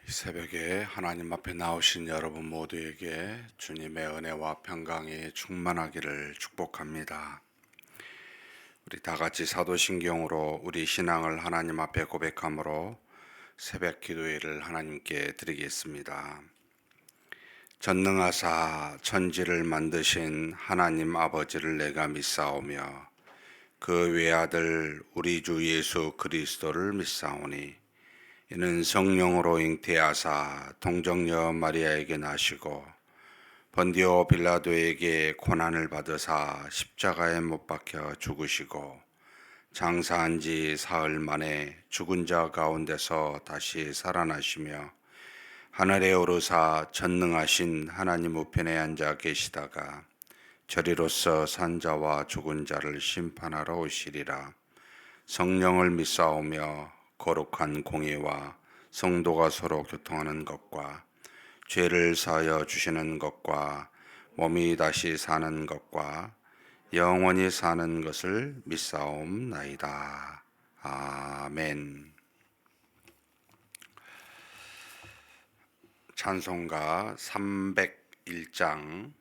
이 새벽에 하나님 앞에 나오신 여러분 모두에게 주님의 은혜와 평강이 충만하기를 축복합니다. 우리 다 같이 사도신경으로 우리 신앙을 하나님 앞에 고백함으로 새벽 기도회를 하나님께 드리겠습니다. 전능하사 천지를 만드신 하나님 아버지를 내가 믿사오며 그 외아들 우리 주 예수 그리스도를 믿사오니 이는 성령으로 잉태하사 동정녀 마리아에게 나시고 번디오 빌라도에게 고난을 받으사 십자가에 못 박혀 죽으시고 장사한 지 사흘 만에 죽은 자 가운데서 다시 살아나시며 하늘에 오르사 전능하신 하나님 우편에 앉아 계시다가 저리로서 산 자와 죽은 자를 심판하러 오시리라. 성령을 믿사오며 거룩한 공의와 성도가 서로 교통하는 것과 죄를 사하여 주시는 것과 몸이 다시 사는 것과 영원히 사는 것을 믿사옵나이다. 아멘. 찬송가 301장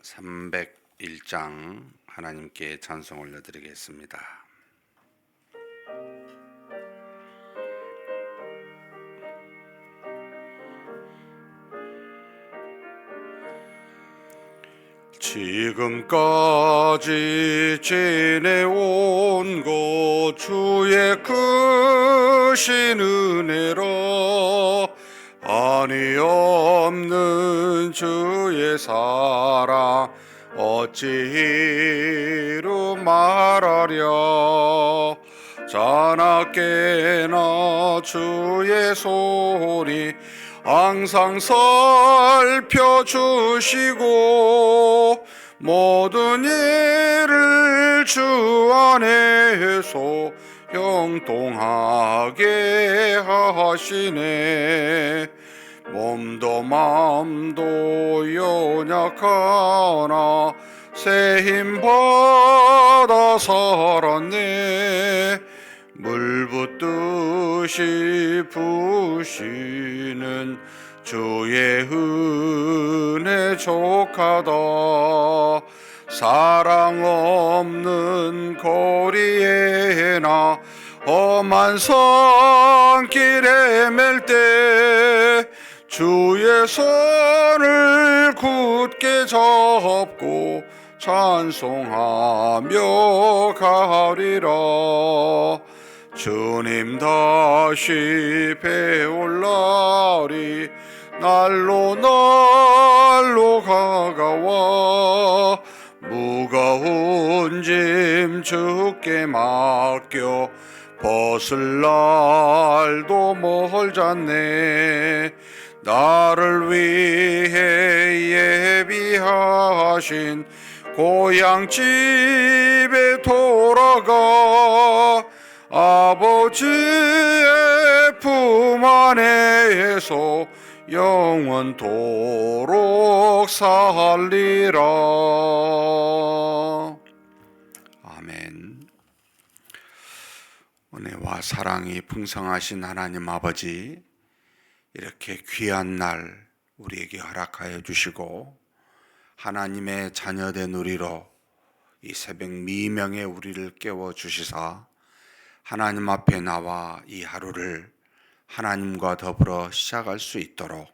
301장 하나님께 찬송 올려드리겠습니다. 지금까지 지내온 것 주의 크신 은혜로 한이 없는 주의 사랑 어찌 이루 말하랴. 자나깨나 주의 손이 항상 살펴주시고 모든 일을 주 안에서 형통하게 하시네. 몸도 마음도 연약하나 새 힘 받아 살았네. 물 붓듯이 부시는 주의 은혜 족하다. 사랑 없는 거리에나 험한 산길에 맬 때 주의 손을 굳게 잡고 찬송하며 가리라. 주님 다시 배울 날이 날로 날로 가까워 무거운 짐 주께 맡겨 벗을 날도 멀잖네. 나를 위해 예비하신 고향 집에 돌아가 아버지의 품 안에서 영원토록 살리라. 아멘. 은혜와 사랑이 풍성하신 하나님 아버지, 이렇게 귀한 날 우리에게 허락하여 주시고 하나님의 자녀된 우리로 이 새벽 미명에 우리를 깨워 주시사 하나님 앞에 나와 이 하루를 하나님과 더불어 시작할 수 있도록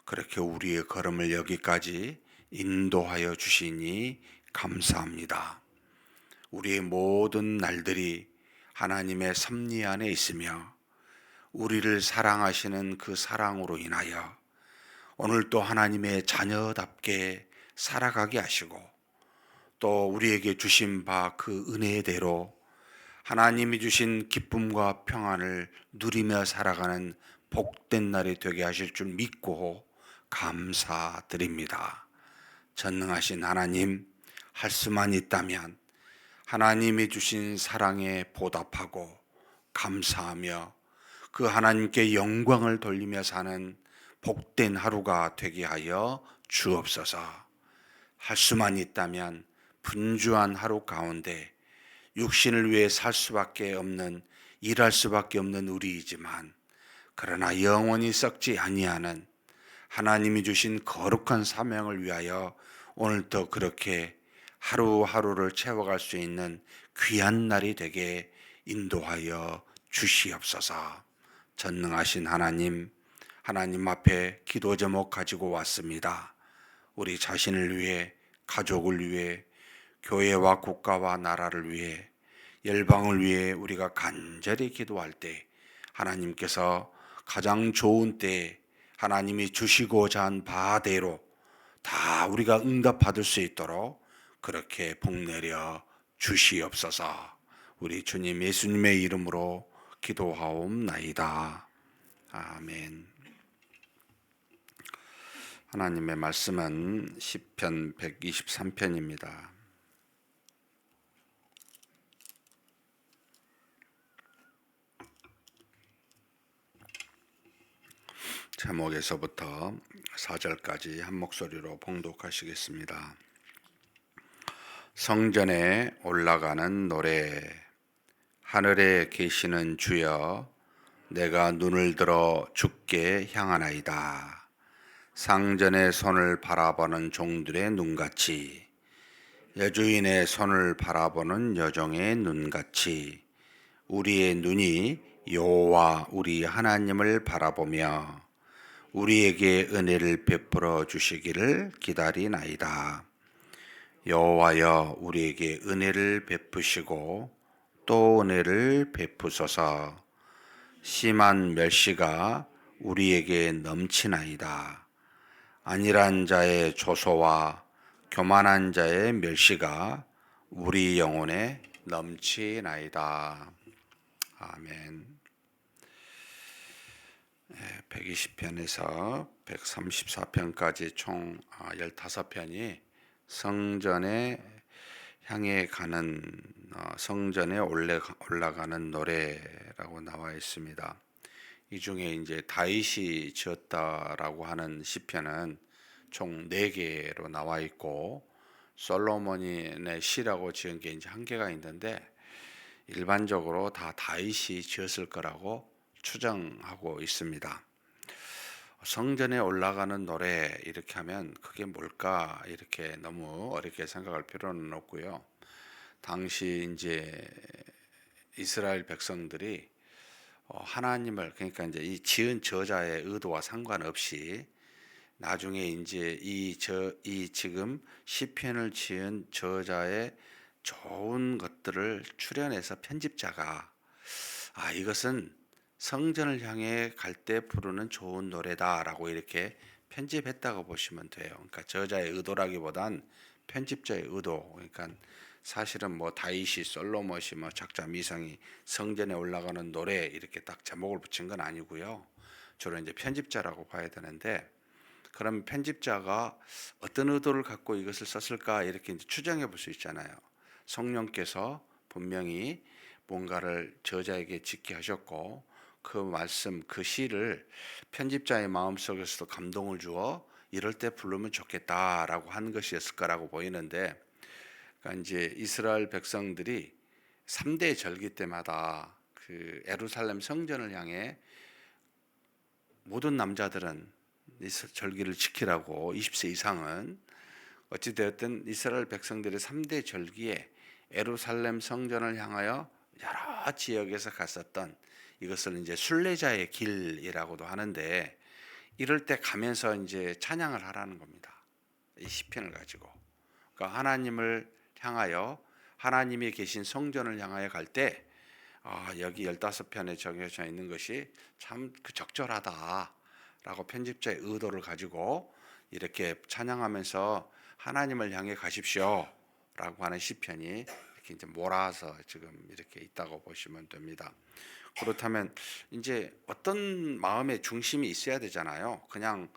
그렇게 우리의 걸음을 여기까지 인도하여 주시니 감사합니다. 우리의 모든 날들이 하나님의 섭리 안에 있으며 우리를 사랑하시는 그 사랑으로 인하여 오늘도 하나님의 자녀답게 살아가게 하시고 또 우리에게 주신 바 그 은혜대로 하나님이 주신 기쁨과 평안을 누리며 살아가는 복된 날이 되게 하실 줄 믿고 감사드립니다. 전능하신 하나님, 할 수만 있다면 하나님이 주신 사랑에 보답하고 감사하며 그 하나님께 영광을 돌리며 사는 복된 하루가 되게 하여 주옵소서. 할 수만 있다면 분주한 하루 가운데 육신을 위해 살 수밖에 없는 일할 수밖에 없는 우리이지만 그러나 영원히 썩지 아니하는 하나님이 주신 거룩한 사명을 위하여 오늘도 그렇게 하루하루를 채워갈 수 있는 귀한 날이 되게 인도하여 주시옵소서. 전능하신 하나님, 하나님 앞에 기도 제목 가지고 왔습니다. 우리 자신을 위해, 가족을 위해, 교회와 국가와 나라를 위해, 열방을 위해 우리가 간절히 기도할 때 하나님께서 가장 좋은 때에 하나님이 주시고자 한 바대로 다 우리가 응답받을 수 있도록 그렇게 복내려 주시옵소서. 우리 주님 예수님의 이름으로 기도하옵나이다. 아멘. 하나님의 말씀은 시편 123편입니다. 제목에서부터 4절까지 한 목소리로 봉독하시겠습니다. 성전에 올라가는 노래. 하늘에 계시는 주여, 내가 눈을 들어 주께 향하나이다. 상전의 손을 바라보는 종들의 눈같이, 여주인의 손을 바라보는 여종의 눈같이 우리의 눈이 여호와 우리 하나님을 바라보며 우리에게 은혜를 베풀어 주시기를 기다리나이다. 여호와여, 우리에게 은혜를 베푸시고 또 은혜를 베푸소서. 심한 멸시가 우리에게 넘치나이다. 안일한 자의 조소와 교만한 자의 멸시가 우리 영혼에 넘치나이다. 아멘. 120편에서 134편까지 총 15편이 성전에 향해 가는 성전에 올라가는 노래라고 나와 있습니다. 이 중에 이제 다윗이 지었다라고 하는 시편은 총 4개로 나와 있고 솔로몬의 시라고 지은 게 이제 1개가 있는데 일반적으로 다 다윗이 지었을 거라고 추정하고 있습니다. 성전에 올라가는 노래 이렇게 하면 그게 뭘까 이렇게 너무 어렵게 생각할 필요는 없고요. 당시 이제 이스라엘 백성들이 하나님을, 그러니까 이제 이 지은 저자의 의도와 상관없이 나중에 이제 이 지금 시편을 지은 저자의 좋은 것들을 추려내서 편집자가 이것은 성전을 향해 갈 때 부르는 좋은 노래다라고 이렇게 편집했다고 보시면 돼요. 그러니까 저자의 의도라기보단 편집자의 의도. 그러니까 사실은 뭐 다윗이 솔로몬이 뭐 작자 미상이 성전에 올라가는 노래 이렇게 딱 제목을 붙인 건 아니고요. 주로 이제 편집자라고 봐야 되는데, 그럼 편집자가 어떤 의도를 갖고 이것을 썼을까 이렇게 이제 추정해 볼 수 있잖아요. 성령께서 분명히 뭔가를 저자에게 짓게 하셨고 그 말씀, 그 시를 편집자의 마음속에서도 감동을 주어 이럴 때 부르면 좋겠다라고 한 것이었을 거라고 보이는데, 그러니까 이제 이스라엘 백성들이 3대 절기 때마다 그 예루살렘 성전을 향해 모든 남자들은 이 절기를 지키라고 20세 이상은 어찌되었든 이스라엘 백성들의 3대 절기에 예루살렘 성전을 향하여 여러 지역에서 갔었던, 이것을 이제 순례자의 길이라고도 하는데, 이럴 때 가면서 이제 찬양을 하라는 겁니다. 이 시편을 가지고. 그러니까 하나님을 향하여, 하나님이 계신 성전을 향하여 갈 때 여기 15편에 적혀져 있는 것이 참 적절하다라고 편집자의 의도를 가지고 이렇게 찬양하면서 하나님을 향해 가십시오라고 하는 시편이 이렇게 이제 몰아서 지금 이렇게 있다고 보시면 됩니다. 그렇다면 이제 어떤 마음의 중심이 있어야 되잖아요. 그냥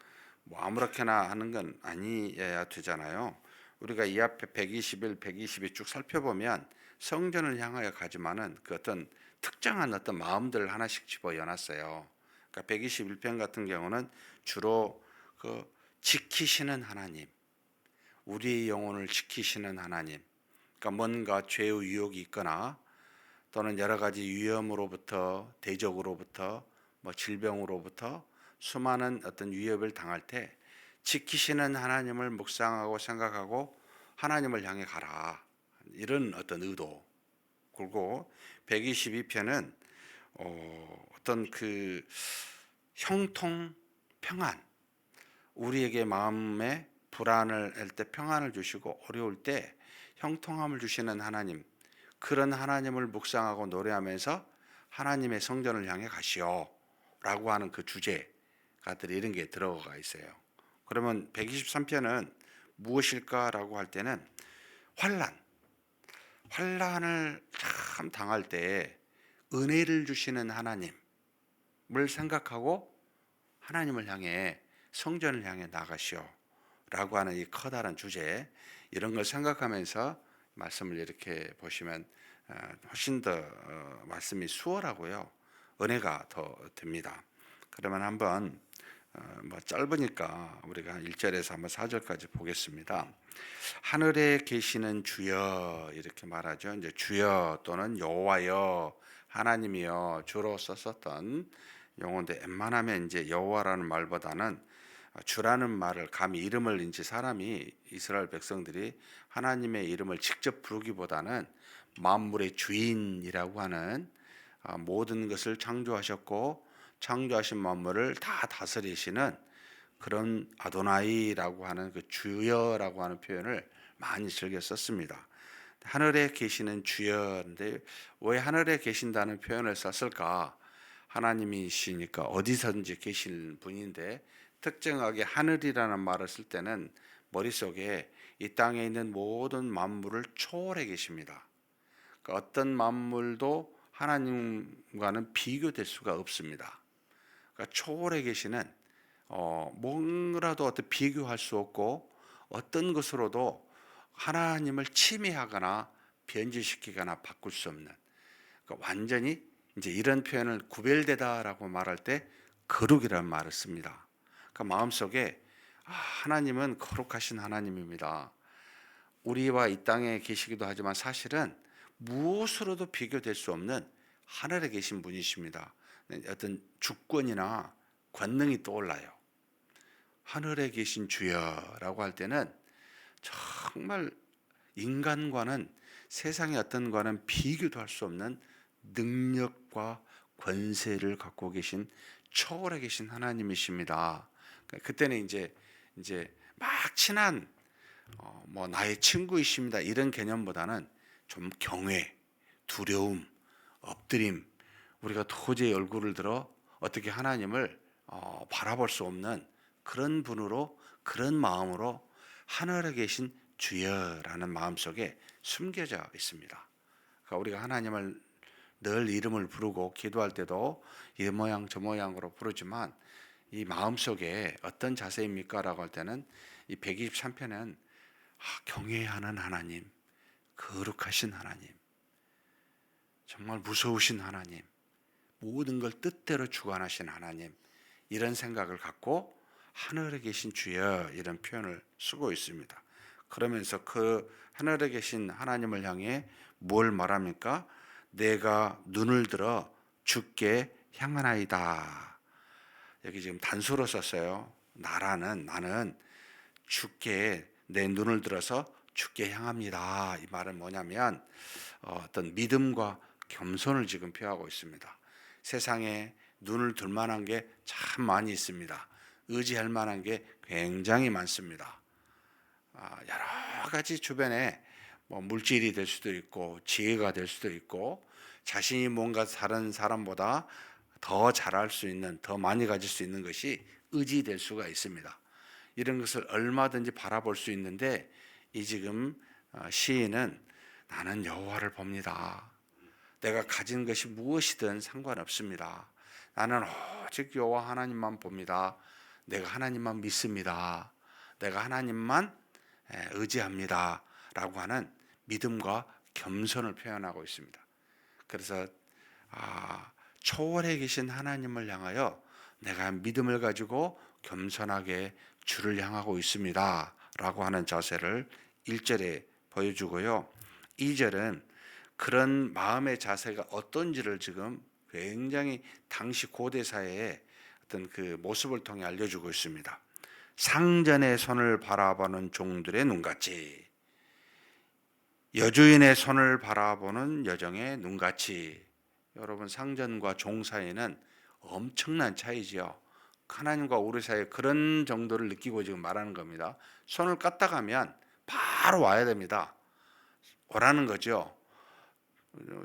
뭐 아무렇게나 하는 건 아니어야 되잖아요. 우리가 이 앞에 121, 122 쭉 살펴보면 성전을 향하여 가지만은 그 어떤 특정한 어떤 마음들을 하나씩 집어여놨어요. 그러니까 121편 같은 경우는 주로 그 지키시는 하나님, 우리의 영혼을 지키시는 하나님, 그러니까 뭔가 죄의 유혹이 있거나 또는 여러 가지 위험으로부터, 대적으로부터, 뭐 질병으로부터 수많은 어떤 위협을 당할 때 지키시는 하나님을 묵상하고 생각하고 하나님을 향해 가라. 이런 어떤 의도. 그리고 122편은 어떤 그 형통 평안, 우리에게 마음에 불안을 할 때 평안을 주시고 어려울 때 형통함을 주시는 하나님, 그런 하나님을 묵상하고 노래하면서 하나님의 성전을 향해 가시오 라고 하는 그 주제가들이 이런 게 들어가 있어요. 그러면 123편은 무엇일까라고 할 때는 환란을 참 당할 때 은혜를 주시는 하나님을 생각하고 하나님을 향해 성전을 향해 나가시오 라고 하는 이 커다란 주제, 이런 걸 생각하면서 말씀을 이렇게 보시면 훨씬 더 말씀이 수월하고요, 은혜가 더 됩니다. 그러면 한번 뭐 짧으니까 우리가 1절에서 한번 4절까지 보겠습니다. 하늘에 계시는 주여, 이렇게 말하죠. 이제 주여 또는 여호와여, 하나님이여 주로 썼었던 용어인데, 웬만하면 이제 여호와라는 말보다는 주라는 말을, 감히 이름을 이제 사람이, 이스라엘 백성들이 하나님의 이름을 직접 부르기보다는 만물의 주인이라고 하는, 모든 것을 창조하셨고 창조하신 만물을 다 다스리시는 그런 아도나이라고 하는 그 주여라고 하는 표현을 많이 즐겨 썼습니다. 하늘에 계시는 주여인데 왜 하늘에 계신다는 표현을 썼을까? 하나님이시니까 어디서든지 계신 분인데, 특정하게 하늘이라는 말을 쓸 때는 머릿속에 이 땅에 있는 모든 만물을 초월해 계십니다. 그러니까 어떤 만물도 하나님과는 비교될 수가 없습니다. 그러니까 초월해 계시는, 뭔가라도 어떤 비교할 수 없고 어떤 것으로도 하나님을 침해하거나 변질시키거나 바꿀 수 없는, 그러니까 완전히 이제 이런 표현을 구별되다라고 말할 때 거룩이라는 말을 씁니다. 그러니까 마음속에 하나님은 거룩하신 하나님입니다. 우리와 이 땅에 계시기도 하지만 사실은 무엇으로도 비교될 수 없는 하늘에 계신 분이십니다. 어떤 주권이나 권능이 떠올라요. 하늘에 계신 주여라고 할 때는 정말 인간과는, 세상의 어떤 과는 비교도 할 수 없는 능력과 권세를 갖고 계신, 초월해 계신 하나님이십니다. 그때는 이제 막 친한 뭐 나의 친구이십니다 이런 개념보다는 좀 경외, 두려움, 엎드림, 우리가 도저히 얼굴을 들어 어떻게 하나님을 바라볼 수 없는 그런 분으로, 그런 마음으로 하늘에 계신 주여라는 마음속에 숨겨져 있습니다. 그러니까 우리가 하나님을 늘 이름을 부르고 기도할 때도 이 모양 저 모양으로 부르지만 이 마음속에 어떤 자세입니까? 라고 할 때는 이 123편은 경외하는 하나님, 거룩하신 하나님, 정말 무서우신 하나님, 모든 걸 뜻대로 주관하신 하나님, 이런 생각을 갖고 하늘에 계신 주여 이런 표현을 쓰고 있습니다. 그러면서 그 하늘에 계신 하나님을 향해 뭘 말합니까? 내가 눈을 들어 주께 향하나이다. 여기 지금 단수로 썼어요. 나는 주께 내 눈을 들어서 주께 향합니다. 이 말은 뭐냐면 어떤 믿음과 겸손을 지금 표하고 있습니다. 세상에 눈을 둘 만한 게 참 많이 있습니다. 의지할 만한 게 굉장히 많습니다. 여러 가지 주변에 뭐 물질이 될 수도 있고 지혜가 될 수도 있고 자신이 뭔가 다른 사람보다 더 잘할 수 있는, 더 많이 가질 수 있는 것이 의지될 수가 있습니다. 이런 것을 얼마든지 바라볼 수 있는데, 이 지금 시인은 나는 여호와를 봅니다. 내가 가진 것이 무엇이든 상관없습니다. 나는 오직 여호와 하나님만 봅니다. 내가 하나님만 믿습니다. 내가 하나님만 의지합니다. 라고 하는 믿음과 겸손을 표현하고 있습니다. 그래서 초월해 계신 하나님을 향하여 내가 믿음을 가지고 겸손하게 주를 향하고 있습니다. 라고 하는 자세를 1절에 보여주고요. 2절은 그런 마음의 자세가 어떤지를 지금 굉장히 당시 고대 사회의 어떤 그 모습을 통해 알려주고 있습니다. 상전의 손을 바라보는 종들의 눈같이, 여주인의 손을 바라보는 여정의 눈같이. 여러분, 상전과 종 사이는 엄청난 차이지요. 하나님과 우리 사이에 그런 정도를 느끼고 지금 말하는 겁니다. 손을 까딱 하면 바로 와야 됩니다. 오라는 거죠.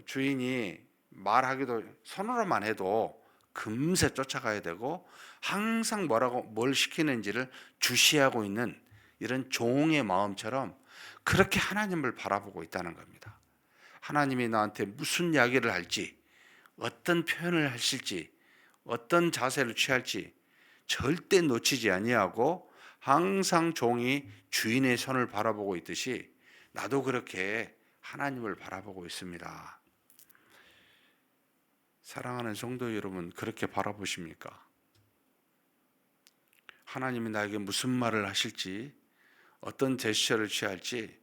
주인이 말하기도 손으로만 해도 금세 쫓아가야 되고, 항상 뭘 시키는지를 주시하고 있는 이런 종의 마음처럼 그렇게 하나님을 바라보고 있다는 겁니다. 하나님이 나한테 무슨 이야기를 할지, 어떤 표현을 하실지, 어떤 자세를 취할지 절대 놓치지 아니하고 항상 종이 주인의 손을 바라보고 있듯이 나도 그렇게 하나님을 바라보고 있습니다. 사랑하는 성도 여러분, 그렇게 바라보십니까? 하나님이 나에게 무슨 말을 하실지, 어떤 제스처를 취할지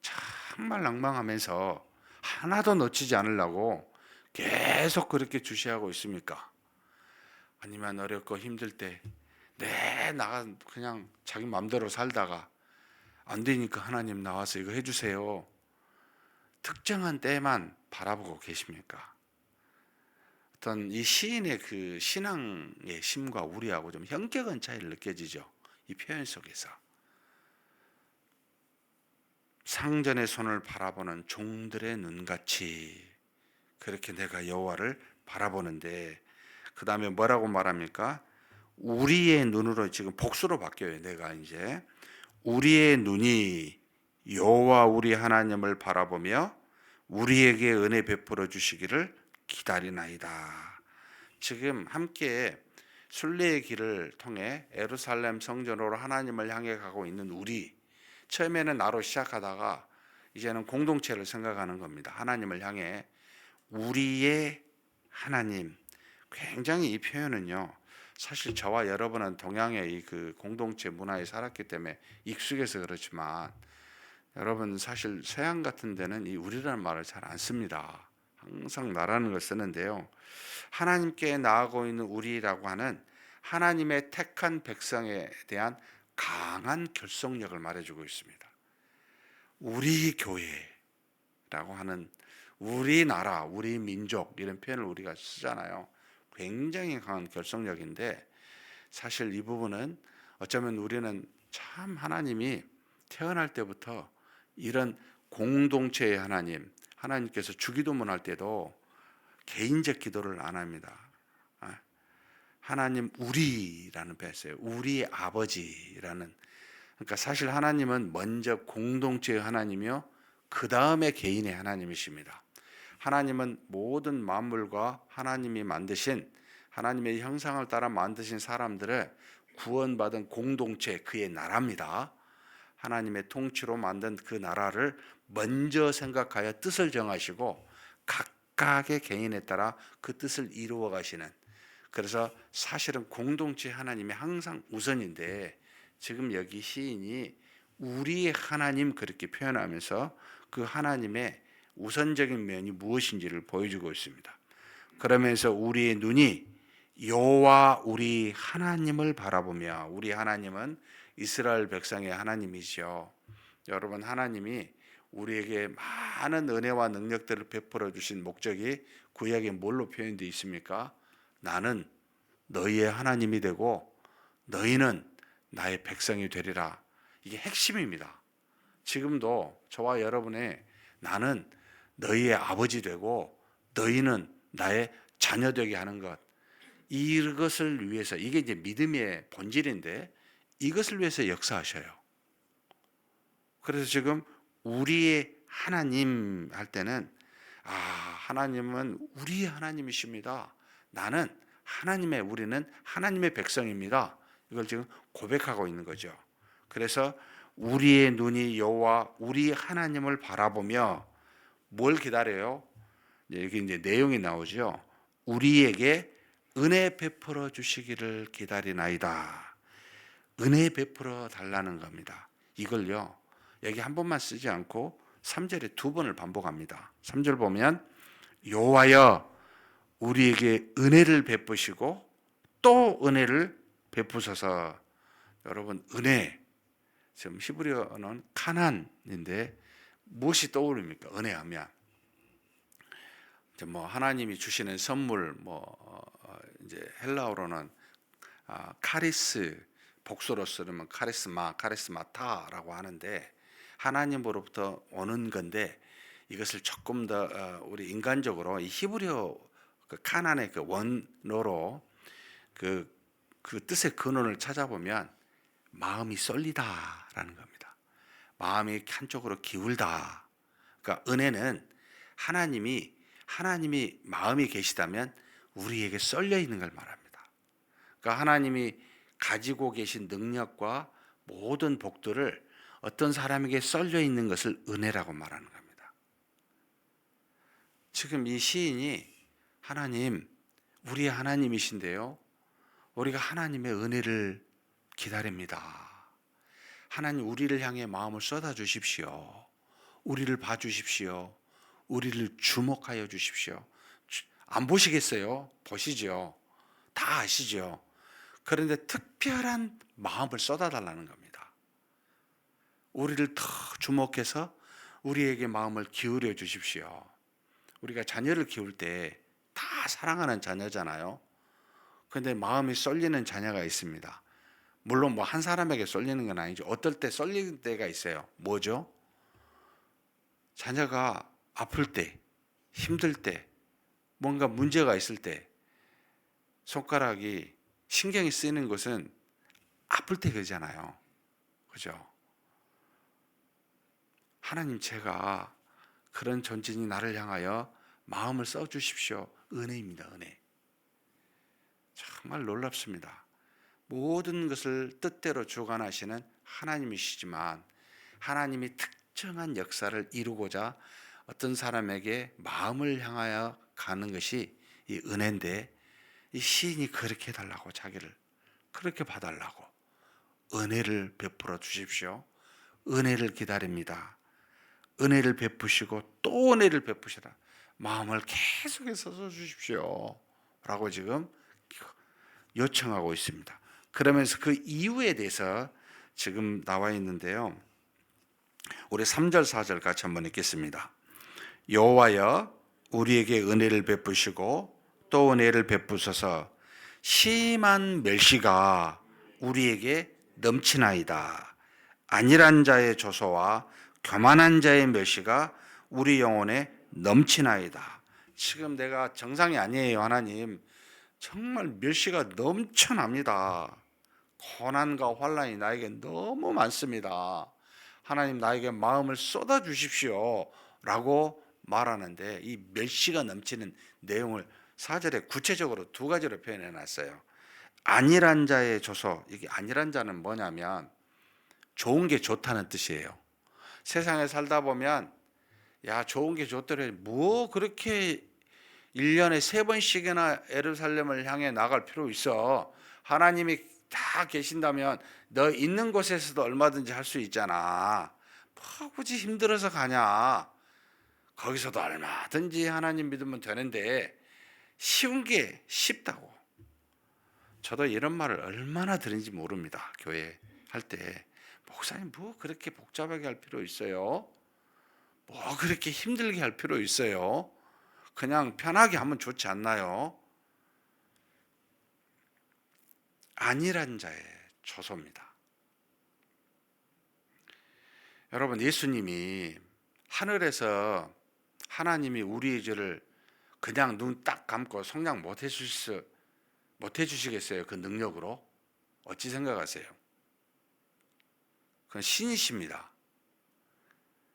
정말 낭망하면서 하나도 놓치지 않으려고 계속 그렇게 주시하고 있습니까? 아니면 어렵고 힘들 때 나가 그냥 자기 마음대로 살다가 안 되니까 하나님 나와서 이거 해주세요, 특정한 때만 바라보고 계십니까? 어떤 이 시인의 그 신앙의 심과 우리하고 좀 현격한 차이를 느껴지죠. 이 표현 속에서. 상전의 손을 바라보는 종들의 눈같이 그렇게 내가 여호와를 바라보는데, 그 다음에 뭐라고 말합니까? 우리의 눈으로, 지금 복수로 바뀌어요. 내가 이제 우리의 눈이 여호와 우리 하나님을 바라보며 우리에게 은혜 베풀어 주시기를 기다리나이다. 지금 함께 순례의 길을 통해 예루살렘 성전으로 하나님을 향해 가고 있는 우리, 처음에는 나로 시작하다가 이제는 공동체를 생각하는 겁니다. 하나님을 향해 우리의 하나님. 굉장히 이 표현은요, 사실 저와 여러분은 동양의 이 그 공동체 문화에 살았기 때문에 익숙해서 그렇지만, 여러분 사실 서양 같은 데는 이 우리라는 말을 잘 안 씁니다. 항상 나라는 걸 쓰는데요, 하나님께 나아가고 있는 우리라고 하는 하나님의 택한 백성에 대한 강한 결속력을 말해주고 있습니다. 우리 교회라고 하는, 우리나라, 우리 민족, 이런 표현을 우리가 쓰잖아요. 굉장히 강한 결속력인데, 사실 이 부분은 어쩌면 우리는 참 하나님이 태어날 때부터 이런 공동체의 하나님께서 주기도문 할 때도 개인적 기도를 안 합니다. 하나님 우리라는 표현이에요. 우리 아버지라는. 그러니까 사실 하나님은 먼저 공동체의 하나님이요, 그 다음에 개인의 하나님이십니다. 하나님은 모든 만물과 하나님이 만드신, 하나님의 형상을 따라 만드신 사람들을 구원받은 공동체, 그의 나라입니다. 하나님의 통치로 만든 그 나라를 먼저 생각하여 뜻을 정하시고 각각의 개인에 따라 그 뜻을 이루어 가시는, 그래서 사실은 공동체 하나님이 항상 우선인데, 지금 여기 시인이 우리의 하나님 그렇게 표현하면서 그 하나님의 우선적인 면이 무엇인지를 보여주고 있습니다. 그러면서 우리의 눈이 여호와 우리 하나님을 바라보며, 우리 하나님은 이스라엘 백성의 하나님이시죠. 여러분, 하나님이 우리에게 많은 은혜와 능력들을 베풀어 주신 목적이 구약에 뭘로 표현되어 있습니까? 나는 너희의 하나님이 되고 너희는 나의 백성이 되리라. 이게 핵심입니다. 지금도 저와 여러분의 나는 너희의 아버지 되고 너희는 나의 자녀 되게 하는 것, 이것을 위해서, 이게 이제 믿음의 본질인데 이것을 위해서 역사하셔요. 그래서 지금 우리의 하나님 할 때는, 하나님은 우리의 하나님이십니다. 나는 우리는 하나님의 백성입니다. 이걸 지금 고백하고 있는 거죠. 그래서 우리의 눈이 여호와 우리 하나님을 바라보며 뭘 기다려요? 여기 이제 내용이 나오죠. 우리에게 은혜 베풀어 주시기를 기다리나이다. 은혜 베풀어 달라는 겁니다. 이걸요, 여기 한 번만 쓰지 않고 3절에 두 번을 반복합니다. 3절 보면 여호와여 우리에게 은혜를 베푸시고 또 은혜를 베푸소서. 여러분, 은혜, 지금 히브리어는 카난인데 무엇이 떠오릅니까? 은혜하면 이제 뭐 하나님이 주시는 선물, 이제 헬라어로는 카리스, 복수로 쓰면 카리스마, 카리스마타라고 하는데 하나님으로부터 오는 건데, 이것을 조금 더 우리 인간적으로 이 히브리어 그 카난의 그 원어로 그 뜻의 근원을 찾아보면 마음이 쏠리다라는 겁니다. 마음이 한쪽으로 기울다. 그러니까 은혜는 하나님이 마음이 계시다면 우리에게 쏠려 있는 걸 말합니다. 그러니까 하나님이 가지고 계신 능력과 모든 복들을 어떤 사람에게 쏠려 있는 것을 은혜라고 말하는 겁니다. 지금 이 시인이 하나님, 우리의 하나님이신데요, 우리가 하나님의 은혜를 기다립니다. 하나님, 우리를 향해 마음을 쏟아 주십시오. 우리를 봐 주십시오. 우리를 주목하여 주십시오. 안 보시겠어요? 보시죠. 다 아시죠? 그런데 특별한 마음을 쏟아달라는 겁니다. 우리를 더 주목해서 우리에게 마음을 기울여 주십시오. 우리가 자녀를 키울 때 다 사랑하는 자녀잖아요. 그런데 마음이 쏠리는 자녀가 있습니다. 물론 뭐 한 사람에게 쏠리는 건 아니죠. 어떨 때 쏠리는 때가 있어요. 뭐죠? 자녀가 아플 때, 힘들 때, 뭔가 문제가 있을 때 손가락이 신경이 쓰이는 것은 아플 때 그러잖아요. 그죠? 하나님, 제가 그런 존재니 나를 향하여 마음을 써 주십시오. 은혜입니다. 은혜. 정말 놀랍습니다. 모든 것을 뜻대로 주관하시는 하나님이시지만 하나님이 특정한 역사를 이루고자 어떤 사람에게 마음을 향하여 가는 것이 이 은혜인데, 이 시인이 그렇게 해달라고, 자기를 그렇게 봐달라고, 은혜를 베풀어 주십시오. 은혜를 기다립니다. 은혜를 베푸시고 또 은혜를 베푸시라. 마음을 계속해서 써주십시오 라고 지금 요청하고 있습니다. 그러면서 그 이유에 대해서 지금 나와 있는데요, 우리 3절 4절 같이 한번 읽겠습니다. 여호와여 우리에게 은혜를 베푸시고 또 은혜를 베푸소서. 심한 멸시가 우리에게 넘치나이다. 안일한 자의 조소와 교만한 자의 멸시가 우리 영혼에 넘치나이다. 지금 내가 정상이 아니에요. 하나님, 정말 멸시가 넘쳐납니다. 고난과 환난이 나에게 너무 많습니다. 하나님, 나에게 마음을 쏟아 주십시오 라고 말하는데, 이 멸시가 넘치는 내용을 4절에 구체적으로 두 가지로 표현해 놨어요. 안일한 자의 조소. 이게 안일한 자는 뭐냐면 좋은 게 좋다는 뜻이에요. 세상에 살다 보면 야, 좋은 게 좋더래, 뭐 그렇게 1년에 3번씩이나 예루살렘을 향해 나갈 필요 있어. 하나님이 다 계신다면 너 있는 곳에서도 얼마든지 할 수 있잖아. 뭐 굳이 힘들어서 가냐. 거기서도 얼마든지 하나님 믿으면 되는데, 쉬운 게 쉽다고. 저도 이런 말을 얼마나 들은지 모릅니다. 교회 할 때. 목사님, 뭐 그렇게 복잡하게 할 필요 있어요? 뭐 그렇게 힘들게 할 필요 있어요? 그냥 편하게 하면 좋지 않나요? 안일한 자의 조소입니다. 여러분, 예수님이 하늘에서 하나님이 우리의 죄를 그냥 눈 딱 감고 속량 못 해주시겠어요? 그 능력으로? 어찌 생각하세요? 그건 신이십니다.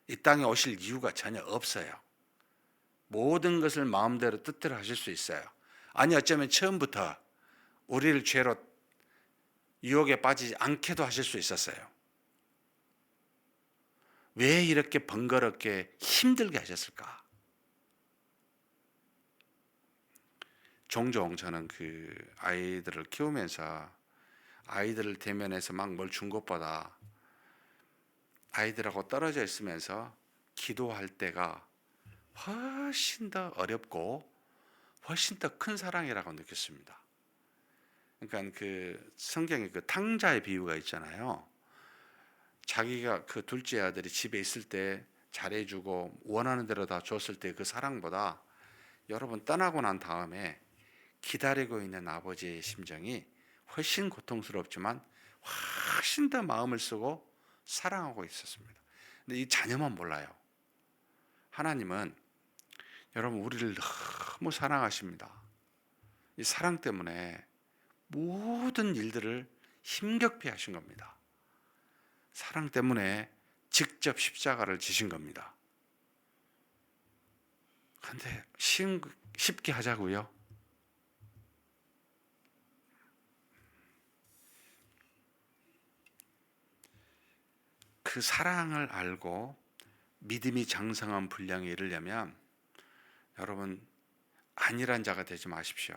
이 땅에 오실 이유가 전혀 없어요. 모든 것을 마음대로 뜻대로 하실 수 있어요. 아니, 어쩌면 처음부터 우리를 죄로 유혹에 빠지지 않게도 하실 수 있었어요. 왜 이렇게 번거롭게 힘들게 하셨을까? 종종 저는 그 아이들을 키우면서 아이들을 대면해서 막 뭘 준 것보다 아이들하고 떨어져 있으면서 기도할 때가 훨씬 더 어렵고 훨씬 더 큰 사랑이라고 느꼈습니다. 그러니까 그 성경에 그 탕자의 비유가 있잖아요. 자기가 그 둘째 아들이 집에 있을 때 잘해주고 원하는 대로 다 줬을 때 그 사랑보다 여러분 떠나고 난 다음에 기다리고 있는 아버지의 심정이 훨씬 고통스럽지만 훨씬 더 마음을 쓰고 사랑하고 있었습니다. 근데 이 자녀만 몰라요. 하나님은 여러분 우리를 너무 사랑하십니다. 이 사랑 때문에 모든 일들을 힘겹게 하신 겁니다. 사랑 때문에 직접 십자가를 지신 겁니다. 그런데 쉽게 하자고요? 그 사랑을 알고 믿음이 장성한 분량에 이르려면 여러분 안일한 자가 되지 마십시오.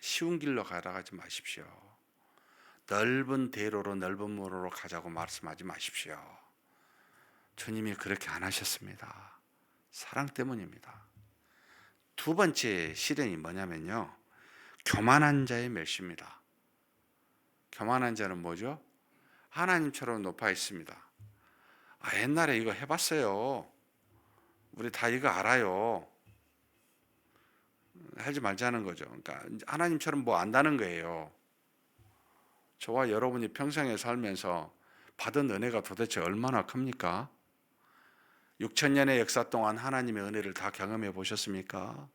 쉬운 길로 가라가지 마십시오. 넓은 대로로 넓은 문으로 가자고 말씀하지 마십시오. 주님이 그렇게 안 하셨습니다. 사랑 때문입니다. 두 번째 시련이 뭐냐면요, 교만한 자의 멸시입니다. 교만한 자는 뭐죠? 하나님처럼 높아 있습니다. 옛날에 이거 해봤어요. 우리 다 이거 알아요. 하지 말자는 거죠. 그러니까 하나님처럼 뭐 안다는 거예요. 저와 여러분이 평생에 살면서 받은 은혜가 도대체 얼마나 큽니까? 6천년의 역사 동안 하나님의 은혜를 다 경험해 보셨습니까?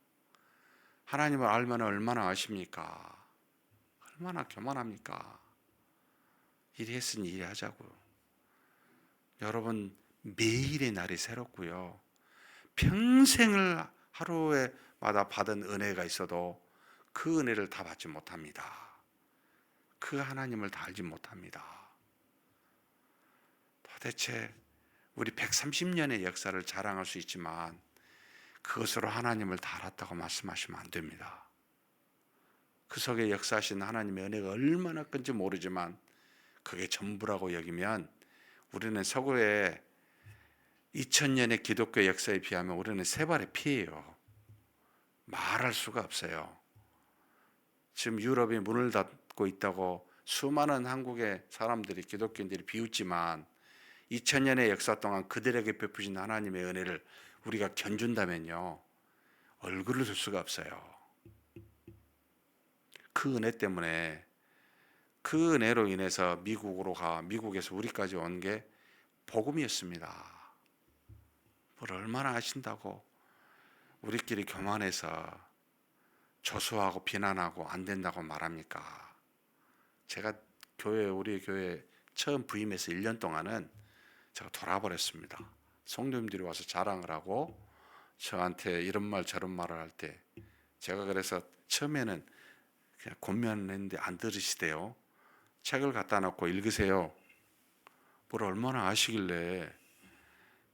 하나님을 알면 얼마나 아십니까? 얼마나 교만합니까? 일이 했으니 일이 하자고요. 여러분 매일의 날이 새롭고요. 평생을 하루에마다 받은 은혜가 있어도 그 은혜를 다 받지 못합니다. 그 하나님을 다 알지 못합니다. 도대체 우리 130년의 역사를 자랑할 수 있지만 그것으로 하나님을 다 알았다고 말씀하시면 안 됩니다. 그 속에 역사하신 하나님의 은혜가 얼마나 큰지 모르지만 그게 전부라고 여기면 우리는 서구의 2000년의 기독교 역사에 비하면 우리는 세 발의 피예요. 말할 수가 없어요. 지금 유럽이 문을 닫고 있다고 수많은 한국의 사람들이 기독교인들이 비웃지만 2000년의 역사 동안 그들에게 베푸신 하나님의 은혜를 우리가 견준다면요, 얼굴을 들 수가 없어요. 그 은혜 때문에, 그 은혜로 인해서 미국에서 우리까지 온 게 복음이었습니다. 뭘 얼마나 하신다고 우리끼리 교만해서 조소하고 비난하고 안 된다고 말합니까? 제가 우리 교회 처음 부임해서 1년 동안은 제가 돌아버렸습니다. 성도님들이 와서 자랑을 하고 저한테 이런 말 저런 말을 할 때 제가 그래서 처음에는 그냥 권면했는데 안 들으시대요. 책을 갖다 놓고 읽으세요. 뭘 얼마나 아시길래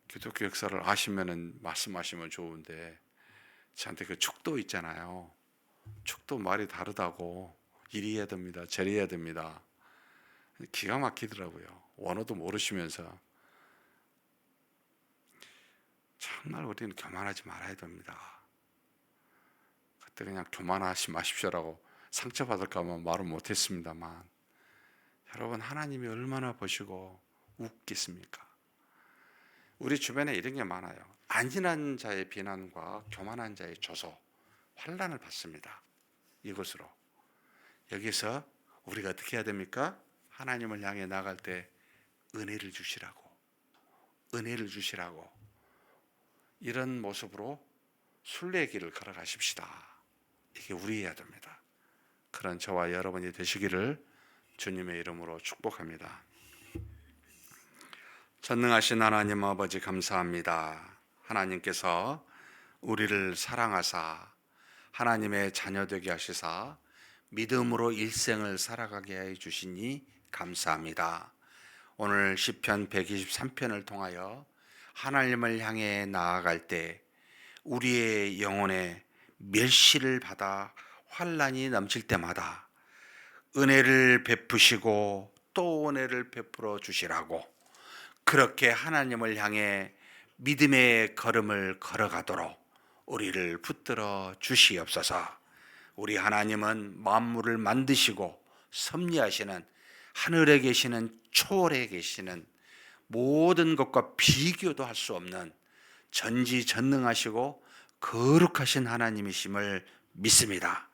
기독교 역사를 아시면은 말씀하시면 좋은데 저한테 그 축도 있잖아요. 축도 말이 다르다고 이리 해야 됩니다. 저리 해야 됩니다. 기가 막히더라고요. 원어도 모르시면서. 정말 우리는 교만하지 말아야 됩니다. 그때 그냥 교만하지 마십시오라고 상처받을까 봐 말은 못했습니다만 여러분 하나님이 얼마나 보시고 웃겠습니까? 우리 주변에 이런 게 많아요. 안진한 자의 비난과 교만한 자의 조소, 환난을 받습니다. 이것으로 여기서 우리가 어떻게 해야 됩니까? 하나님을 향해 나갈 때 은혜를 주시라고, 은혜를 주시라고 이런 모습으로 순례의 길을 걸어가십시다. 이게 우리여야 됩니다. 그런 저와 여러분이 되시기를 주님의 이름으로 축복합니다. 전능하신 하나님 아버지 감사합니다. 하나님께서 우리를 사랑하사 하나님의 자녀 되게 하시사 믿음으로 일생을 살아가게 해 주시니 감사합니다. 오늘 시편 123편을 통하여 하나님을 향해 나아갈 때 우리의 영혼에 멸시를 받아 환난이 넘칠 때마다 은혜를 베푸시고 또 은혜를 베풀어 주시라고, 그렇게 하나님을 향해 믿음의 걸음을 걸어가도록 우리를 붙들어 주시옵소서. 우리 하나님은 만물을 만드시고 섭리하시는, 하늘에 계시는, 초월에 계시는, 모든 것과 비교도 할 수 없는 전지전능하시고 거룩하신 하나님이심을 믿습니다.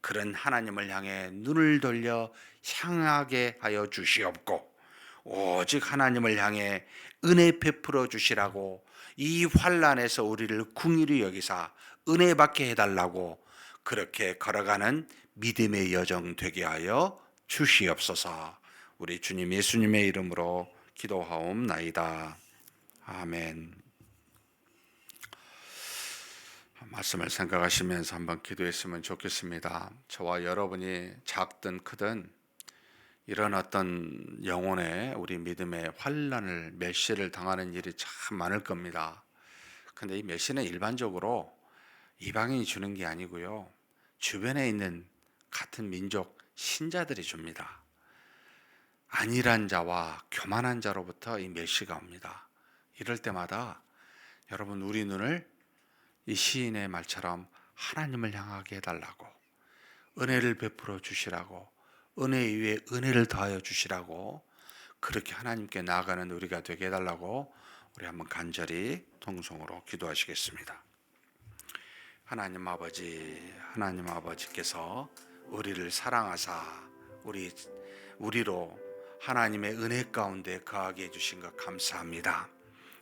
그런 하나님을 향해 눈을 돌려 향하게 하여 주시옵고, 오직 하나님을 향해 은혜 베풀어 주시라고, 이 환난에서 우리를 궁일이 여기사 은혜 받게 해달라고 그렇게 걸어가는 믿음의 여정 되게 하여 주시옵소서. 우리 주님 예수님의 이름으로 기도하옵나이다. 아멘. 말씀을 생각하시면서 한번 기도했으면 좋겠습니다. 저와 여러분이 작든 크든 이런 어떤 영혼의 우리 믿음의 환난을, 멸시를 당하는 일이 참 많을 겁니다. 근데 이 멸시는 일반적으로 이방인이 주는 게 아니고요, 주변에 있는 같은 민족 신자들이 줍니다. 안일한 자와 교만한 자로부터 이 멸시가 옵니다. 이럴 때마다 여러분, 우리 눈을 이 시인의 말처럼 하나님을 향하게 해달라고, 은혜를 베풀어 주시라고, 은혜 위에 은혜를 더하여 주시라고, 그렇게 하나님께 나아가는 우리가 되게 해달라고 우리 한번 간절히 통성으로 기도하시겠습니다. 하나님 아버지께서 우리를 사랑하사 우리로 하나님의 은혜 가운데 거하게 해주신 것 감사합니다.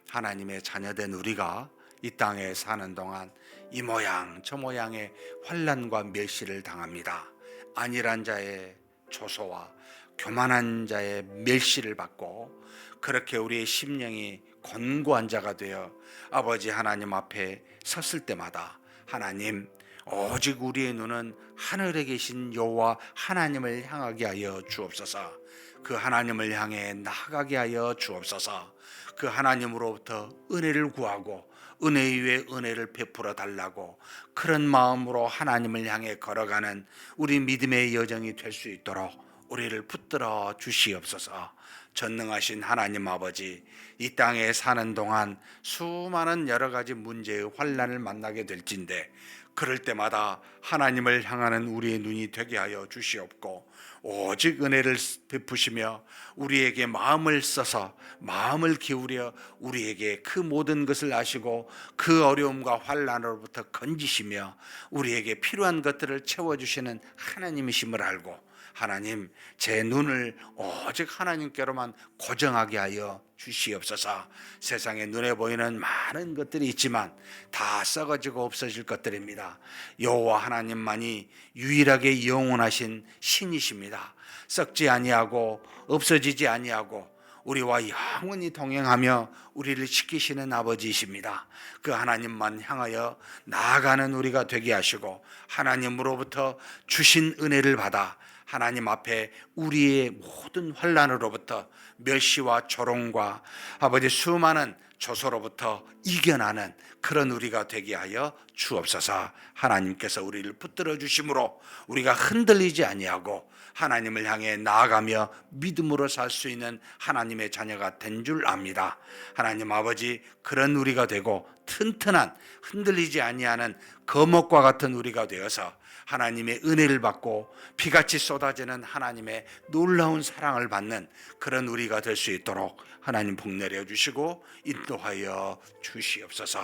하나님의 자녀된 우리가 이 땅에 사는 동안 이 모양 저 모양의 환난과 멸시를 당합니다. 안일한 자의 조소와 교만한 자의 멸시를 받고, 그렇게 우리의 심령이 곤고한 자가 되어 아버지 하나님 앞에 섰을 때마다, 하나님, 오직 우리의 눈은 하늘에 계신 여호와 하나님을 향하게 하여 주옵소서. 그 하나님을 향해 나아가게 하여 주옵소서. 그 하나님으로부터 은혜를 구하고 은혜 위에 은혜를 베풀어 달라고, 그런 마음으로 하나님을 향해 걸어가는 우리 믿음의 여정이 될 수 있도록 우리를 붙들어 주시옵소서. 전능하신 하나님 아버지, 이 땅에 사는 동안 수많은 여러 가지 문제의 환난을 만나게 될진데, 그럴 때마다 하나님을 향하는 우리의 눈이 되게 하여 주시옵고, 오직 은혜를 베푸시며 우리에게 마음을 써서, 마음을 기울여 우리에게 그 모든 것을 아시고 그 어려움과 환난으로부터 건지시며 우리에게 필요한 것들을 채워주시는 하나님이심을 알고, 하나님, 제 눈을 오직 하나님께로만 고정하게 하여 주시옵소서. 세상에 눈에 보이는 많은 것들이 있지만 다 썩어지고 없어질 것들입니다. 여호와 하나님만이 유일하게 영원하신 신이십니다. 썩지 아니하고 없어지지 아니하고 우리와 영원히 동행하며 우리를 지키시는 아버지이십니다. 그 하나님만 향하여 나아가는 우리가 되게 하시고, 하나님으로부터 주신 은혜를 받아 하나님 앞에 우리의 모든 환난으로부터, 멸시와 조롱과 아버지 수많은 조소로부터 이겨나는 그런 우리가 되게 하여 주옵소서. 하나님께서 우리를 붙들어 주심으로 우리가 흔들리지 아니하고 하나님을 향해 나아가며 믿음으로 살 수 있는 하나님의 자녀가 된 줄 압니다. 하나님 아버지, 그런 우리가 되고 튼튼한, 흔들리지 아니하는 거목과 같은 우리가 되어서 하나님의 은혜를 받고 비같이 쏟아지는 하나님의 놀라운 사랑을 받는 그런 우리가 될 수 있도록 하나님 복 내려 주시고 인도하여 주시옵소서.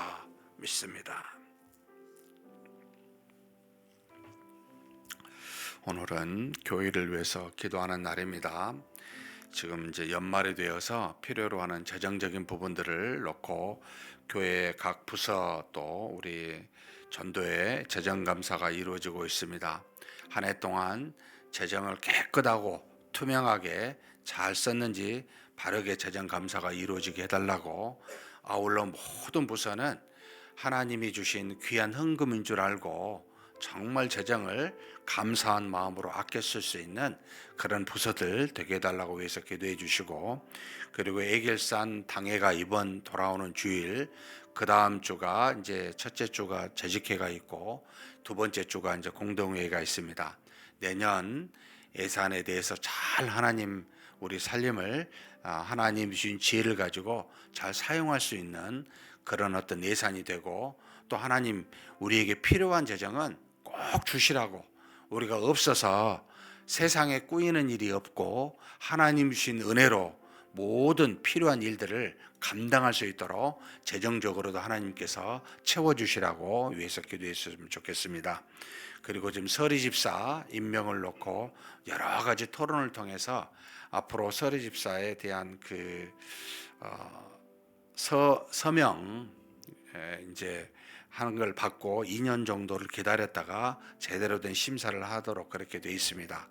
믿습니다. 오늘은 교회를 위해서 기도하는 날입니다. 지금 이제 연말이 되어서 필요로 하는 재정적인 부분들을 놓고 교회 각 부서 또 우리 전도의 재정 감사가 이루어지고 있습니다. 한 해 동안 재정을 깨끗하고 투명하게 잘 썼는지 바르게 재정 감사가 이루어지게 해달라고, 아울러 모든 부서는 하나님이 주신 귀한 헌금인 줄 알고 정말 재정을 감사한 마음으로 아껴 쓸 수 있는 그런 부서들 되게 해달라고 위해서 기도해 주시고, 그리고 애결산 당회가 이번 돌아오는 주일, 그 다음 주가 이제 첫째 주가 재직회가 있고 두 번째 주가 이제 공동회의가 있습니다. 내년 예산에 대해서 잘 하나님 우리 살림을 하나님 주신 지혜를 가지고 잘 사용할 수 있는 그런 어떤 예산이 되고, 또 하나님 우리에게 필요한 재정은 꼭 주시라고, 우리가 없어서 세상에 꾸이는 일이 없고 하나님 주신 은혜로 모든 필요한 일들을 감당할 수 있도록 재정적으로도 하나님께서 채워주시라고 위해서 기도했으면 좋겠습니다. 그리고 지금 서리 집사 임명을 놓고 여러 가지 토론을 통해서 앞으로 서리 집사에 대한 서명 이제 하는 걸 받고 2년 정도를 기다렸다가 제대로 된 심사를 하도록 그렇게 되어 있습니다.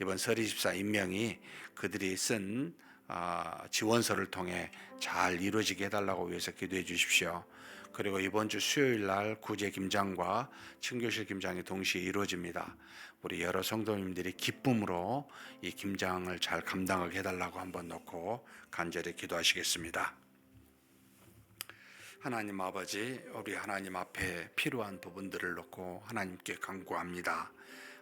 이번 서리 집사 임명이 그들이 쓴 지원서를 통해 잘 이루어지게 해달라고 위해서 기도해 주십시오. 그리고 이번 주 수요일 날 구제 김장과 친교실 김장이 동시에 이루어집니다. 우리 여러 성도님들이 기쁨으로 이 김장을 잘 감당하게 해달라고 한번 놓고 간절히 기도하시겠습니다. 하나님 아버지, 우리 하나님 앞에 필요한 부분들을 놓고 하나님께 간구합니다.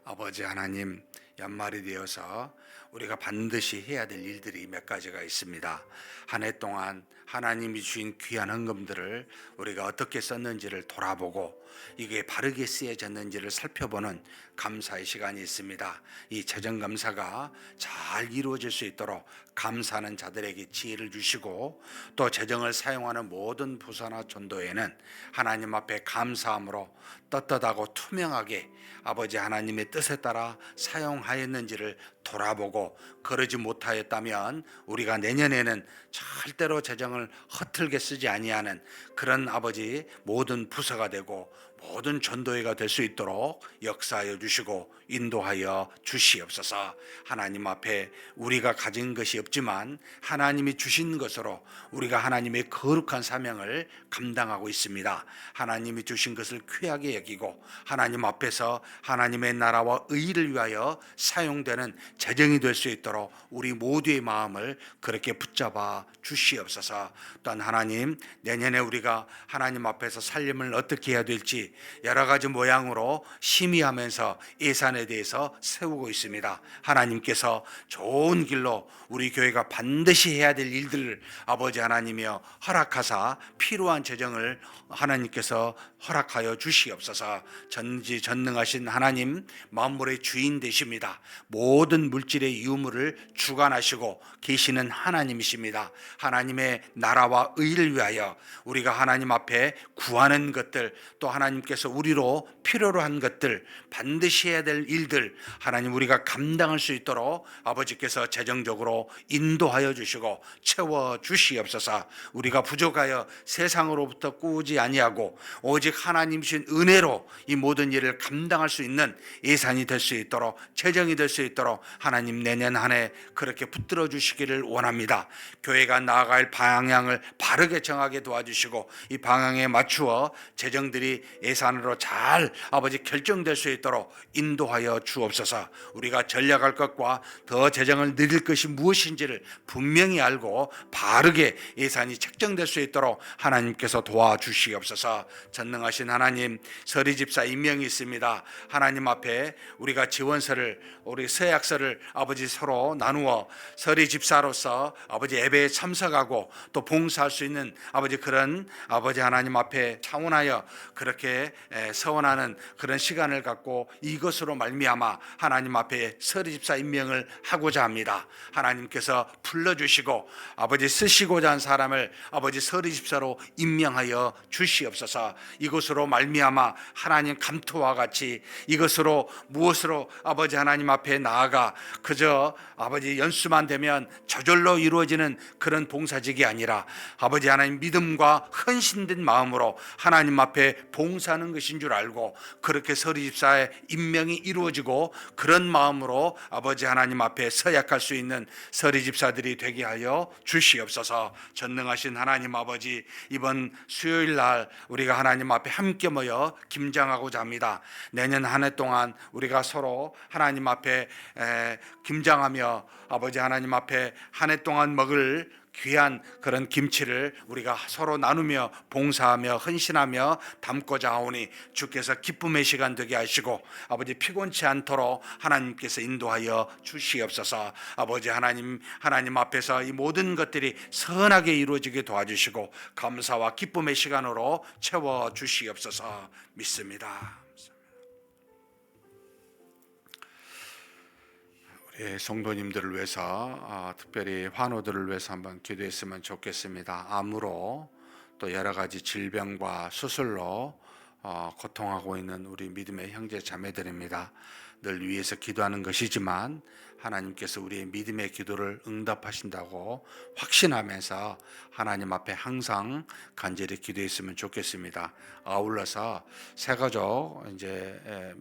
아버지 하나님, 연말이 되어서 우리가 반드시 해야 될 일들이 몇 가지가 있습니다. 한 해 동안 하나님이 주신 귀한 헌금들을 우리가 어떻게 썼는지를 돌아보고 이게 바르게 쓰여졌는지를 살펴보는 감사의 시간이 있습니다. 이 재정감사가 잘 이루어질 수 있도록 감사하는 자들에게 지혜를 주시고, 또 재정을 사용하는 모든 부서나 전도에는 하나님 앞에 감사함으로 떳떳하고 투명하게 아버지 하나님의 뜻에 따라 사용하였는지를 돌아보고, 그러지 못하였다면 우리가 내년에는 절대로 재정을 허틀게 쓰지 아니하는 그런 아버지 모든 부서가 되고 모든 전도회가 될 수 있도록 역사하여 주시고 인도하여 주시옵소서. 하나님 앞에 우리가 가진 것이 없지만 하나님이 주신 것으로 우리가 하나님의 거룩한 사명을 감당하고 있습니다. 하나님이 주신 것을 귀하게 여기고 하나님 앞에서 하나님의 나라와 의를 위하여 사용되는 재정이 될 수 있도록 우리 모두의 마음을 그렇게 붙잡아 주시옵소서. 또한 하나님, 내년에 우리가 하나님 앞에서 살림을 어떻게 해야 될지 여러 가지 모양으로 심의하면서 예산에 대해서 세우고 있습니다. 하나님께서 좋은 길로 우리 교회가 반드시 해야 될 일들을 아버지 하나님이여 허락하사 필요한 재정을 하나님께서 허락하여 주시옵소서. 전지전능하신 하나님, 만물의 주인 되십니다. 모든 물질의 유무를 주관하시고 계시는 하나님이십니다. 하나님의 나라와 의를 위하여 우리가 하나님 앞에 구하는 것들, 또 하나님께서 우리로 필요로 한 것들, 반드시 해야 될 일들 하나님 우리가 감당할 수 있도록 아버지께서 재정적으로 인도하여 주시고 채워 주시옵소서. 우리가 부족하여 세상으로부터 꾸지 아니하고 오직 하나님이신 은혜로 이 모든 일을 감당할 수 있는 예산이 될 수 있도록, 재정이 될 수 있도록 하나님 내년 한 해 그렇게 붙들어 주시기를 원합니다. 교회가 나아갈 방향을 바르게 정하게 도와주시고 이 방향에 맞추어 재정들이 예산으로 잘 아버지 결정될 수 있도록 인도하여 주옵소서. 우리가 전략할 것과 더 재정을 늘릴 것이 무엇인지를 분명히 알고 바르게 예산이 책정될 수 있도록 하나님께서 도와주시옵소서. 전능하신 하나님, 서리 집사 임명이 있습니다. 하나님 앞에 우리가 지원서를, 우리 서약서를 아버지 서로 나누어 서리 집사로서 아버지 예배에 참석하고 또 봉사할 수 있는 아버지 그런 아버지 하나님 앞에 차원하여 그렇게 서원하는 그런 시간을 갖고 이것으로 말미암아 하나님 앞에 서리 집사 임명을 하고자 합니다. 하나님께서 불러주시고 아버지 쓰시고자 한 사람을 아버지 서리 집사로 임명하여 주시옵소서. 이것으로 말미암아 하나님 감토와 같이 이것으로 무엇으로 아버지 하나님 앞에 나아가 그저 아버지 연수만 되면 저절로 이루어지는 그런 봉사직이 아니라 아버지 하나님 믿음과 헌신된 마음으로 하나님 앞에 봉사하는 것인 줄 알고 그렇게 서리 집사의 임명이 이루어지고 그런 마음으로 아버지 하나님 앞에 서약할 수 있는 서리 집사들이 되게 하여 주시옵소서. 전능하신 하나님 아버지, 이번 수요일 날 우리가 하나님 앞에 함께 모여 김장하고자 합니다. 내년 한 해 동안 우리가 서로 하나님 앞에 김장하며 아버지 하나님 앞에 한 해 동안 먹을 귀한 그런 김치를 우리가 서로 나누며 봉사하며 헌신하며 담고자 하오니 주께서 기쁨의 시간 되게 하시고 아버지 피곤치 않도록 하나님께서 인도하여 주시옵소서. 아버지 하나님 앞에서 이 모든 것들이 선하게 이루어지게 도와주시고 감사와 기쁨의 시간으로 채워 주시옵소서 믿습니다. 우리 성도님들을 위해서 특별히 환우들을 위해서 한번 기도했으면 좋겠습니다. 암으로 또 여러 가지 질병과 수술로 고통하고 있는 우리 믿음의 형제 자매들입니다. 늘 위해서 기도하는 것이지만 하나님께서 우리의 믿음의 기도를 응답하신다고 확신하면서 하나님 앞에 항상 간절히 기도했으면 좋겠습니다. 아울러서 새 가족 이제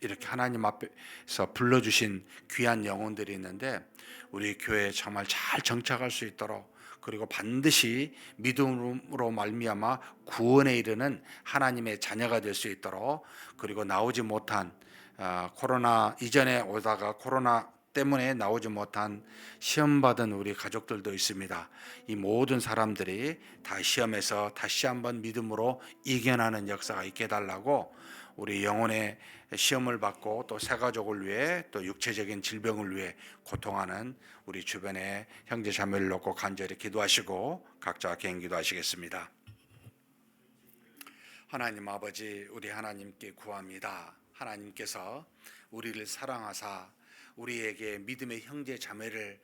이렇게 하나님 앞에서 불러주신 귀한 영혼들이 있는데 우리 교회에 정말 잘 정착할 수 있도록 그리고 반드시 믿음으로 말미암아 구원에 이르는 하나님의 자녀가 될 수 있도록 그리고 나오지 못한 코로나 이전에 오다가 코로나 때문에 나오지 못한 시험받은 우리 가족들도 있습니다. 이 모든 사람들이 다 시험에서 다시 한번 믿음으로 이겨나는 역사가 있게 해달라고 우리 영혼의 시험을 받고 또 새가족을 위해 또 육체적인 질병을 위해 고통하는 우리 주변의 형제 자매를 놓고 간절히 기도하시고 각자 개인 기도하시겠습니다. 하나님 아버지, 우리 하나님께 구합니다. 하나님께서 우리를 사랑하사 우리에게 믿음의 형제 자매를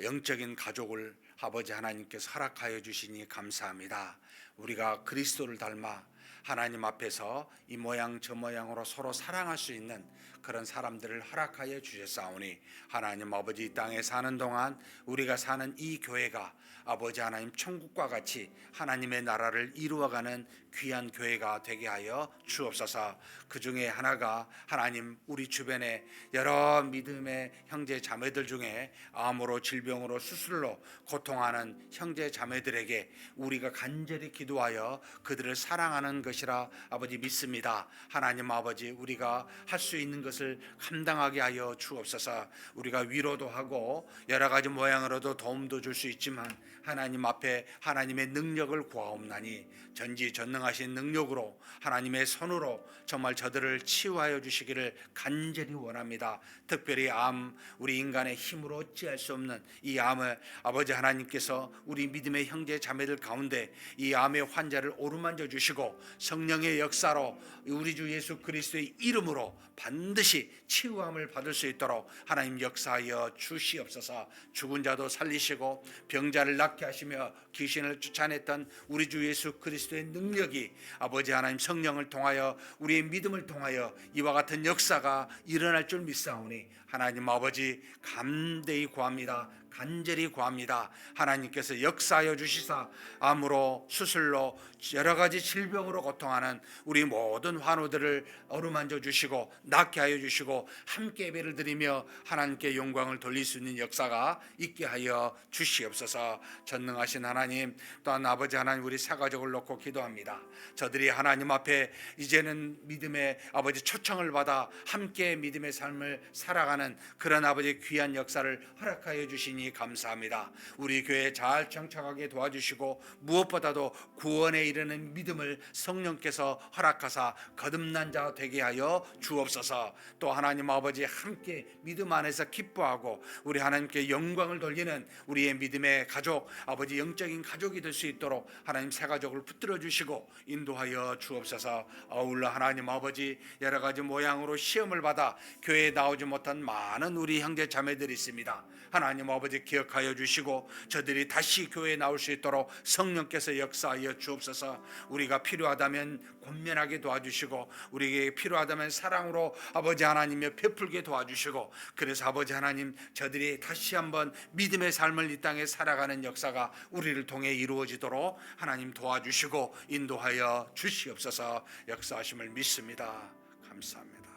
영적인 가족을 아버지 하나님께서 허락하여 주시니 감사합니다. 우리가 그리스도를 닮아 하나님 앞에서 이 모양 저 모양으로 서로 사랑할 수 있는 그런 사람들을 허락하여 주셨사오니 하나님 아버지 이 땅에 사는 동안 우리가 사는 이 교회가 아버지 하나님 천국과 같이 하나님의 나라를 이루어가는 귀한 교회가 되게 하여 주옵소서. 그 중에 하나가 하나님 우리 주변에 여러 믿음의 형제 자매들 중에 암으로 질병으로 수술로 고통하는 형제 자매들에게 우리가 간절히 기도하여 그들을 사랑하는 것이라 아버지 믿습니다. 하나님 아버지 우리가 할 수 있는 것을 감당하게 하여 주옵소서. 우리가 위로도 하고 여러 가지 모양으로도 도움도 줄 수 있지만 하나님 앞에 하나님의 능력을 구하옵나니 전지전능하신 능력으로 하나님의 손으로 정말 저들을 치유하여 주시기를 간절히 원합니다. 특별히 암, 우리 인간의 힘으로 어찌할 수 없는 이 암을 아버지 하나님께서 우리 믿음의 형제 자매들 가운데 이 암의 환자를 오르만져 주시고 성령의 역사로 우리 주 예수 그리스도의 이름으로 반드시 치유함을 받을 수 있도록 하나님 역사하여 주시옵소서. 죽은 자도 살리시고 병자를 낫게 하시며 귀신을 쫓아냈던 우리 주 예수 그리스도의 능력이 아버지 하나님 성령을 통하여 우리의 믿음을 통하여 이와 같은 역사가 일어날 줄 믿사오니 하나님 아버지 감대히 구합니다. 간절히 구합니다. 하나님께서 역사하여 주시사 암으로 수술로 여러 가지 질병으로 고통하는 우리 모든 환우들을 어루만져 주시고 낫게 하여 주시고 함께 예배를 드리며 하나님께 영광을 돌릴 수 있는 역사가 있게 하여 주시옵소서. 전능하신 하나님 또한 아버지 하나님 우리 새가족을 놓고 기도합니다. 저들이 하나님 앞에 이제는 믿음의 아버지 초청을 받아 함께 믿음의 삶을 살아가는 그런 아버지 귀한 역사를 허락하여 주시니 감사합니다. 우리 교회 잘 정착하게 도와주시고 무엇보다도 구원에 이르는 믿음을 성령께서 허락하사 거듭난 자 되게 하여 주옵소서. 또 하나님 아버지 함께 믿음 안에서 기뻐하고 우리 하나님께 영광을 돌리는 우리의 믿음의 가족 아버지 영적인 가족이 될 수 있도록 하나님 새 가족을 붙들어 주시고 인도하여 주옵소서. 아울러 하나님 아버지 여러 가지 모양으로 시험을 받아 교회에 나오지 못한 많은 우리 형제 자매들이 있습니다. 하나님 아버지 기억하여 주시고 저들이 다시 교회에 나올 수 있도록 성령께서 역사하여 주옵소서. 우리가 필요하다면 권면하게 도와주시고 우리에게 필요하다면 사랑으로 아버지 하나님의 베풀게 도와주시고 그래서 아버지 하나님 저들이 다시 한번 믿음의 삶을 이 땅에 살아가는 역사가 우리를 통해 이루어지도록 하나님 도와주시고 인도하여 주시옵소서. 역사하심을 믿습니다. 감사합니다.